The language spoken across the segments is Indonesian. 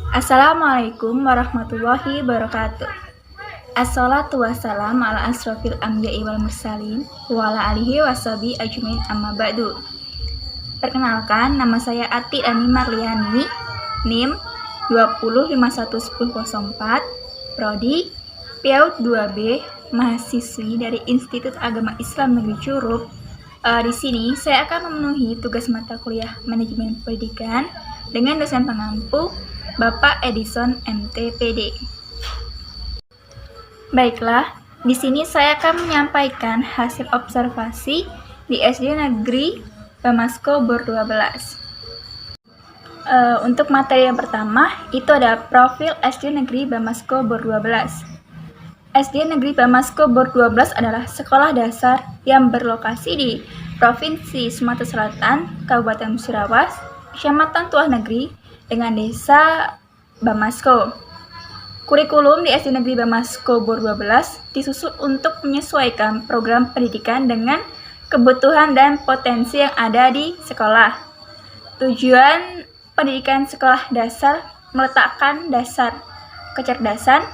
Assalamualaikum warahmatullahi wabarakatuh. Assalatu wassalamu ala asrofil anbiya'i wal mursalin wa ala alihi washabihi ajmain amma ba'du. Perkenalkan, nama saya Ati Dani Marliani, NIM 2051104, Prodi PAUD 2B, mahasiswi dari Institut Agama Islam Negeri Curup. Di sini saya akan memenuhi tugas mata kuliah Manajemen Pendidikan dengan dosen pengampu Bapak Edison MTPD. Baiklah, di sini saya akan menyampaikan hasil observasi di SD Negeri Bamasko Bor 12. Untuk materi yang pertama, itu ada profil SD Negeri Bamasko Bor 12. SD Negeri Bamasko Bor 12 adalah sekolah dasar yang berlokasi di Provinsi Sumatera Selatan, Kabupaten Musirawas, Kecamatan Tuah Negeri, dengan Desa Bamasko. Kurikulum di SD Negeri Bamasko Bor 12 disusun untuk menyesuaikan program pendidikan dengan kebutuhan dan potensi yang ada di sekolah. Tujuan pendidikan sekolah dasar meletakkan dasar kecerdasan,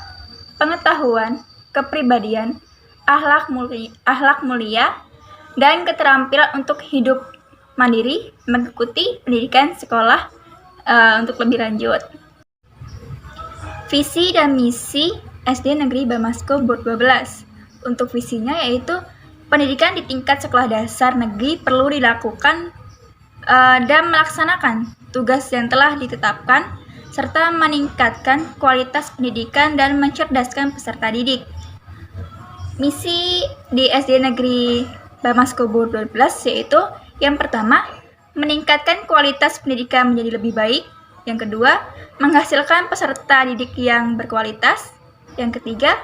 pengetahuan, kepribadian, akhlak mulia, dan keterampilan untuk hidup mandiri mengikuti pendidikan sekolah untuk lebih lanjut. Visi dan misi SD Negeri Bamasko Bor 12. Untuk visinya yaitu pendidikan di tingkat sekolah dasar negeri perlu dilakukan dan melaksanakan tugas yang telah ditetapkan serta meningkatkan kualitas pendidikan dan mencerdaskan peserta didik. Misi di SD Negeri Bamasko Bor 12 yaitu yang pertama, meningkatkan kualitas pendidikan menjadi lebih baik. Yang kedua, menghasilkan peserta didik yang berkualitas. Yang ketiga,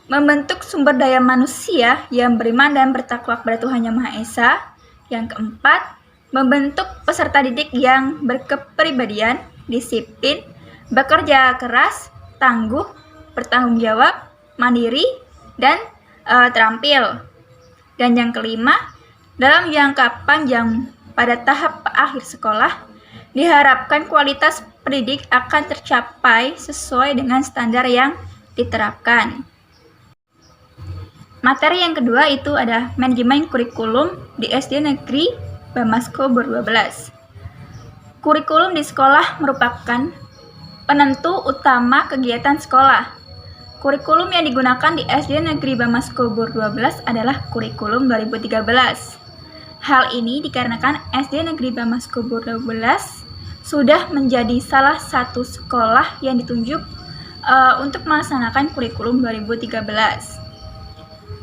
membentuk sumber daya manusia yang beriman dan bertakwa kepada Tuhan Yang Maha Esa. Yang keempat, membentuk peserta didik yang berkepribadian, disiplin, bekerja keras, tangguh, bertanggung jawab, mandiri, dan terampil. Dan yang kelima, dalam jangka panjang pada tahap akhir sekolah, diharapkan kualitas pendidik akan tercapai sesuai dengan standar yang diterapkan. Materi yang kedua itu ada manajemen kurikulum di SD Negeri Bamasko Bor 12. Kurikulum di sekolah merupakan penentu utama kegiatan sekolah. Kurikulum yang digunakan di SD Negeri Bamasko Bor 12 adalah kurikulum 2013. Hal ini dikarenakan SD Negeri Bamasko Bor 12 sudah menjadi salah satu sekolah yang ditunjuk untuk melaksanakan kurikulum 2013.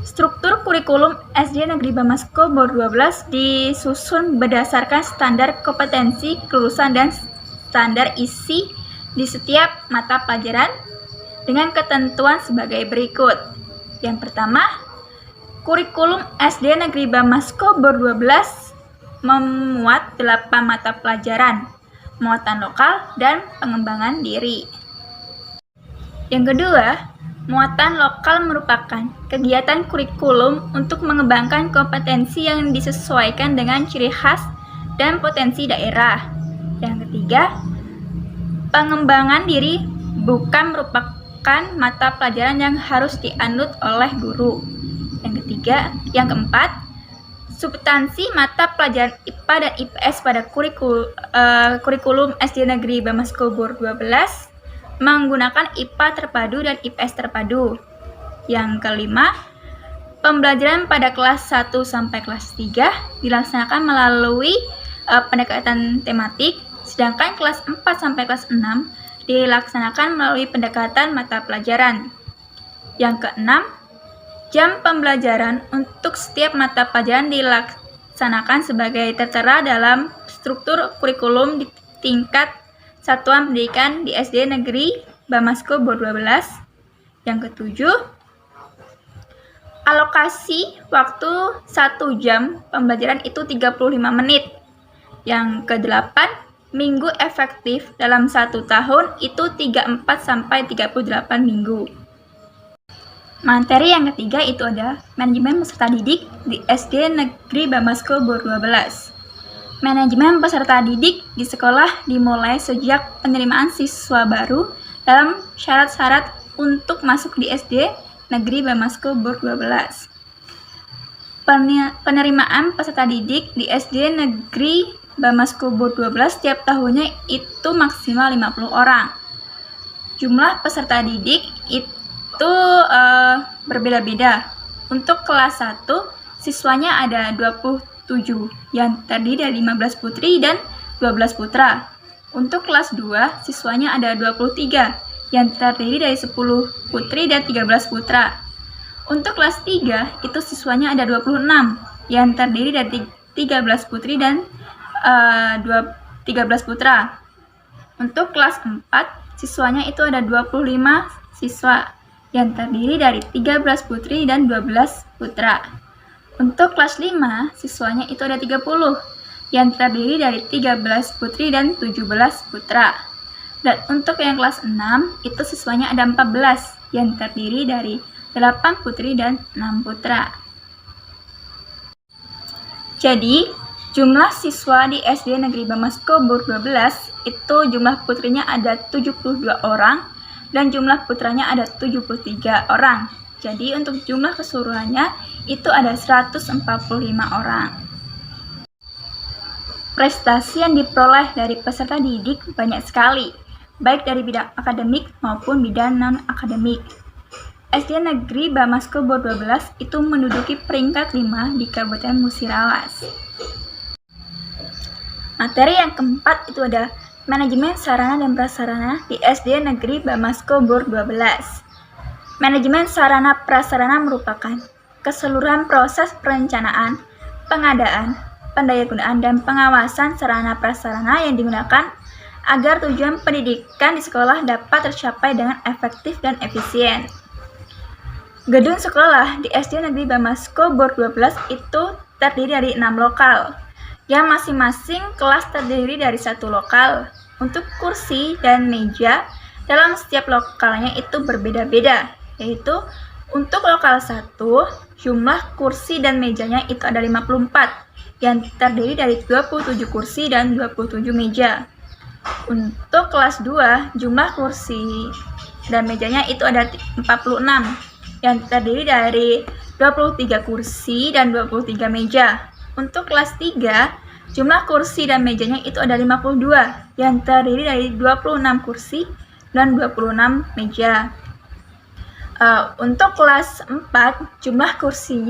Struktur kurikulum SD Negeri Bamasko Bor 12 disusun berdasarkan standar kompetensi kelulusan dan standar isi di setiap mata pelajaran dengan ketentuan sebagai berikut. Yang pertama, kurikulum SD Negeri Bamasko Bor 12 memuat 8 mata pelajaran, muatan lokal dan pengembangan diri. Yang kedua, muatan lokal merupakan kegiatan kurikulum untuk mengembangkan kompetensi yang disesuaikan dengan ciri khas dan potensi daerah. Yang ketiga, pengembangan diri bukan merupakan mata pelajaran yang harus dianut oleh guru. Yang keempat, substansi mata pelajaran IPA dan IPS pada kurikulum SD Negeri Bamasko Bor 12 menggunakan IPA terpadu dan IPS terpadu. Yang kelima, pembelajaran pada kelas 1 sampai kelas 3 dilaksanakan melalui pendekatan tematik, sedangkan kelas 4 sampai kelas 6 dilaksanakan melalui pendekatan mata pelajaran. Yang keenam, jam pembelajaran untuk setiap mata pelajaran dilaksanakan sebagai tertera dalam struktur kurikulum di tingkat satuan pendidikan di SD Negeri Bamasko Bor 12. Yang ketujuh, alokasi waktu 1 jam pembelajaran itu 35 menit. Yang kedelapan, minggu efektif dalam 1 tahun itu 34 sampai 38 minggu. Materi yang ketiga itu ada manajemen peserta didik di SD Negeri Bamasko Bor 12. Manajemen peserta didik di sekolah dimulai sejak penerimaan siswa baru dalam syarat-syarat untuk masuk di SD Negeri Bamasko Bor 12. Penerimaan peserta didik di SD Negeri Bamasko Bor 12 setiap tahunnya itu maksimal 50 orang. Jumlah peserta didik itu berbeda-beda. Untuk kelas 1, siswanya ada 27 yang terdiri dari 15 putri dan 12 putra. Untuk kelas 2, siswanya ada 23 yang terdiri dari 10 putri dan 13 putra. Untuk kelas 3, itu siswanya ada 26 yang terdiri dari 13 putri dan 13 putra. Untuk kelas 4, siswanya itu ada 25 siswa yang terdiri dari 13 putri dan 12 putra. Untuk kelas 5, siswanya itu ada 30 yang terdiri dari 13 putri dan 17 putra. Dan untuk yang kelas 6, itu siswanya ada 14 yang terdiri dari 8 putri dan 6 putra. Jadi, jumlah siswa di SD Negeri Bamasko Bor 12 itu jumlah putrinya ada 72 orang dan jumlah putranya ada 73 orang. Jadi untuk jumlah keseluruhannya itu ada 145 orang. Prestasi yang diperoleh dari peserta didik banyak sekali, baik dari bidang akademik maupun bidang non-akademik. SD Negeri Bamasko Bor 12 itu menduduki peringkat 5 di Kabupaten Musirawas. Materi yang keempat itu ada Manajemen Sarana dan Prasarana di SD Negeri Bamasko Bor 12. Manajemen sarana prasarana merupakan keseluruhan proses perencanaan, pengadaan, pendayagunaan, dan pengawasan sarana prasarana yang digunakan agar tujuan pendidikan di sekolah dapat tercapai dengan efektif dan efisien. Gedung sekolah di SD Negeri Bamasko Bor 12 itu terdiri dari 6 lokal, yang masing-masing kelas terdiri dari 1 lokal. Untuk kursi dan meja dalam setiap lokalnya itu berbeda-beda, yaitu untuk lokal 1, jumlah kursi dan mejanya itu ada 54, yang terdiri dari 27 kursi dan 27 meja. Untuk kelas 2, jumlah kursi dan mejanya itu ada 46, yang terdiri dari 23 kursi dan 23 meja. Untuk kelas 3, jumlah kursi dan mejanya itu ada 52, yang terdiri dari 26 kursi dan 26 meja. Untuk kelas 4, jumlah kursi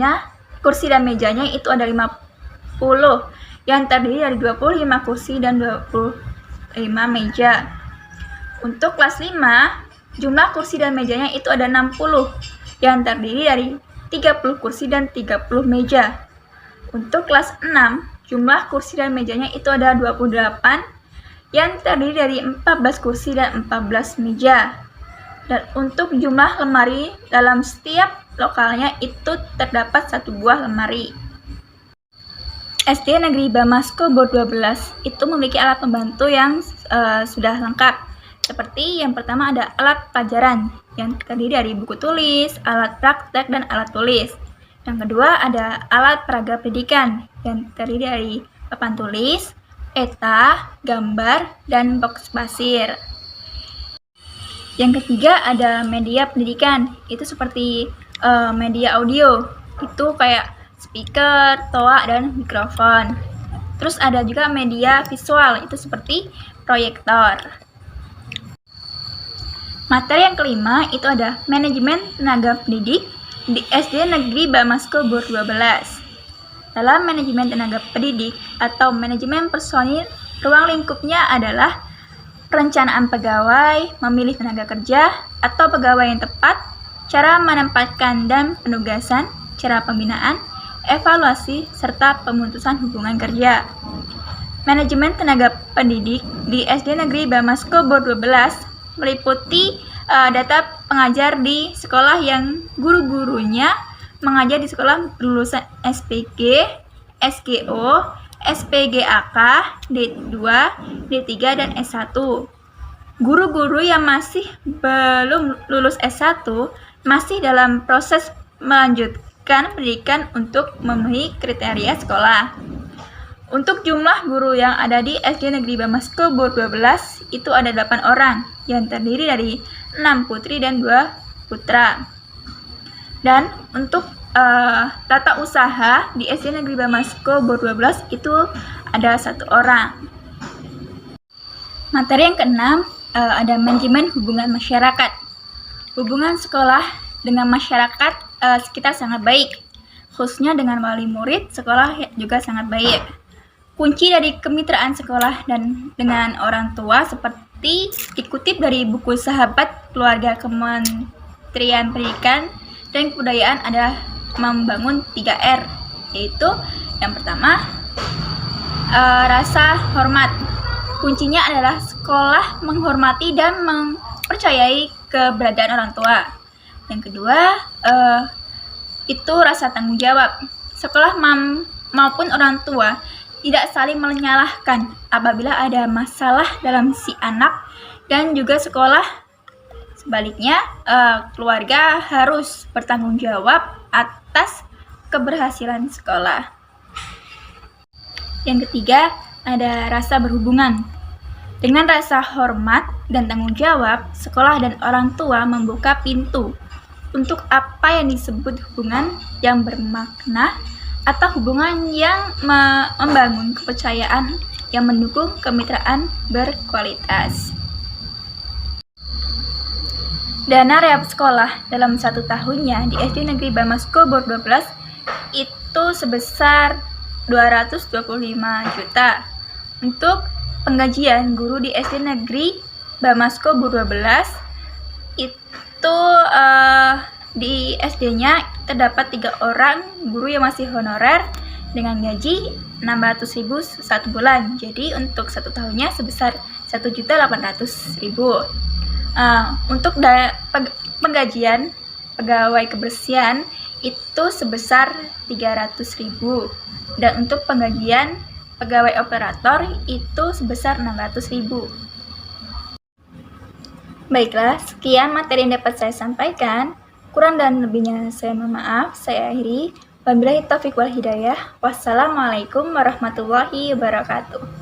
dan mejanya itu ada 50, yang terdiri dari 25 kursi dan 25 meja. Untuk kelas 5, jumlah kursi dan mejanya itu ada 60, yang terdiri dari 30 kursi dan 30 meja. Untuk kelas 6, jumlah kursi dan mejanya itu ada 28, yang terdiri dari 14 kursi dan 14 meja. Dan untuk jumlah lemari dalam setiap lokalnya itu terdapat 1 buah lemari. SD Negeri Bamasko Bor 12 itu memiliki alat pembantu yang sudah lengkap. Seperti yang pertama ada alat pelajaran yang terdiri dari buku tulis, alat praktek, dan alat tulis. Yang kedua ada alat peraga pendidikan yang terdiri dari papan tulis, peta, gambar, dan box pasir. Yang ketiga ada media pendidikan, itu seperti media audio, itu kayak speaker, toa, dan mikrofon. Terus ada juga media visual, itu seperti proyektor. Materi yang kelima itu ada manajemen tenaga pendidik di SD Negeri Bamasko Bor 12. Dalam manajemen tenaga pendidik atau manajemen personil, ruang lingkupnya adalah perencanaan pegawai, memilih tenaga kerja atau pegawai yang tepat, cara menempatkan dan penugasan, cara pembinaan, evaluasi, serta pemutusan hubungan kerja. Manajemen tenaga pendidik di SD Negeri Bamasko Bor 12 meliputi data pengajar di sekolah yang guru-gurunya mengajar di sekolah lulusan SPG, SGO, SPGAK, D2, D3, dan S1. Guru-guru yang masih belum lulus S1 masih dalam proses melanjutkan pendidikan untuk memenuhi kriteria sekolah. Untuk jumlah guru yang ada di SD Negeri Bamasko Bor 12 itu ada 8 orang yang terdiri dari 6 putri dan 2 putra. Dan untuk tata usaha di SD Negeri Bamasko Bor 12 itu ada 1 orang. Materi yang keenam ada manajemen hubungan masyarakat. Hubungan sekolah dengan masyarakat sekitar sangat baik, khususnya dengan wali murid sekolah juga sangat baik. Kunci dari kemitraan sekolah dan dengan orang tua seperti dikutip dari buku Sahabat Keluarga Kementerian Pendidikan dan Kebudayaan adalah membangun 3R, yaitu yang pertama rasa hormat. Kuncinya adalah sekolah menghormati dan mempercayai keberadaan orang tua. Yang kedua itu rasa tanggung jawab. Sekolah maupun orang tua tidak saling menyalahkan apabila ada masalah dalam si anak, dan juga sekolah sebaliknya keluarga harus bertanggung jawab atas keberhasilan sekolah. Yang ketiga ada rasa berhubungan. Dengan rasa hormat dan tanggung jawab, sekolah dan orang tua membuka pintu untuk apa yang disebut hubungan yang bermakna atau hubungan yang membangun kepercayaan yang mendukung kemitraan berkualitas. Dana rehab sekolah dalam 1 tahunnya di SD Negeri Bamasko Bor 12 itu sebesar 225 juta. Untuk penggajian guru di SD Negeri Bamasko Bor 12 itu di SD-nya terdapat 3 orang guru yang masih honorer dengan gaji 600.000 1 bulan. Jadi untuk 1 tahunnya sebesar 1.800.000. Untuk penggajian pegawai kebersihan itu sebesar 300.000, dan untuk penggajian pegawai operator itu sebesar 600.000. Baiklah, sekian materi yang dapat saya sampaikan. Kurang dan lebihnya saya mohon maaf. Saya akhiri. Wabillahi taufiq wal hidayah. Wassalamualaikum warahmatullahi wabarakatuh.